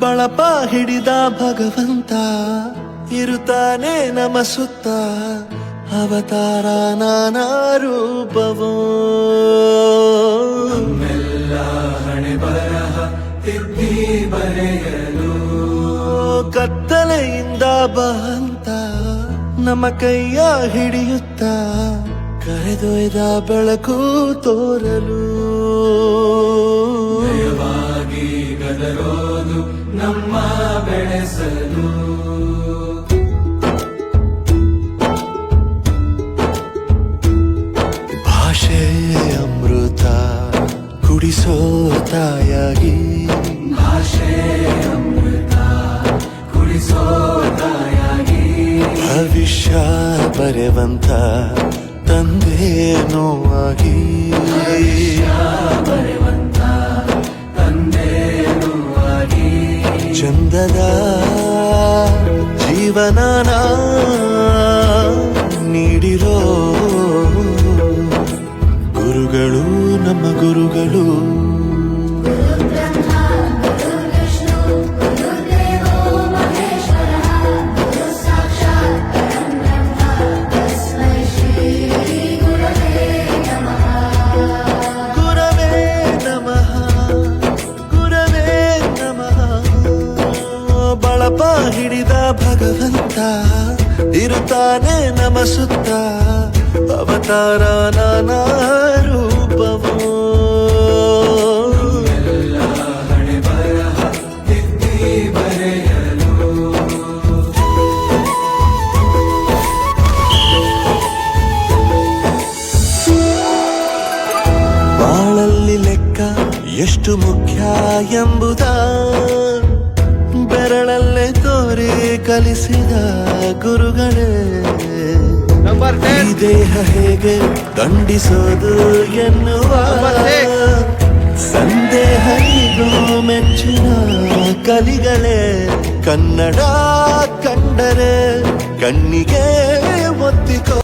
ಬಳಪ ಹಿಡಿದ ಭಗವಂತ ಇರುತ್ತಾನೆ ನಮ ಸುತ್ತ ಅವತಾರ ನಾನಾ ರೂಪವೋ ನಮ್ಮೆಲ್ಲ ಹಣೆ ಬರಹ ತಿದ್ದಿ ಬರೆಯಲು ಕತ್ತಲೆಯಿಂದ ಬಂತ ನಮ್ಮ ಕೈಯ ಹಿಡಿಯುತ್ತ ಕರೆದೊಯ್ದ ಬೆಳಕು ತೋರಲು ದಯವಾಗಿ ಗದರೋದು ನಮ್ಮ ಬೆಳೆಸಲು ಭಾಷೆ ಅಮೃತ ಕುಡಿಸೋ ತಾಯಾಗಿ ಭಾಷೆ ಅಮೃತ ಕುಡಿಸೋ ತಾಯಾಗಿ ಭವಿಷ್ಯ ಬರೆವಂತ ತಂದೇನೋ ಆಗಿ ಬರೆವಂತ ತಂದೇನೂ ಆಗಿ ಚಂದದ ಜೀವನನ ನೀಡಿರೋ ಗುರುಗಳು ನಮ್ಮ ಗುರುಗಳು ಗುರವೇ ನಮಃ ಗುರವೇ ನಮಃ ಬಳಪ ಹಿಡಿದ ಭಗವಂತ ಇರುತ್ತಾನೆ ನಮ ಸುತ್ತ ಅವತಾರ ನಾನಾ ರೂಪವೋ ಎಲ್ಲ ಹಣೆ ಬರಹ ತಿದ್ದಿ ಬರೆಯಲು ಬಾಳಲ್ಲಿ ಲೆಕ್ಕ ಎಷ್ಟು ಮುಖ್ಯ ಎಂಬುದ ಬೆರಳಲ್ಲೇ ತೋರಿ ಕಲಿಸಿದ ಗುರುಗಳೇ ಈ ದೇಹ ಹೇಗೆ ದಂಡಿಸೋದು ಎನ್ನುವ ಸಂದೇಹರಿಗೂ ಮೆಚ್ಚಿನ ಕಲಿಗಳೇ ಕನ್ನಡ ಕಂಡರೆ ಕಣ್ಣಿಗೆ ಒತ್ತಿಕೋ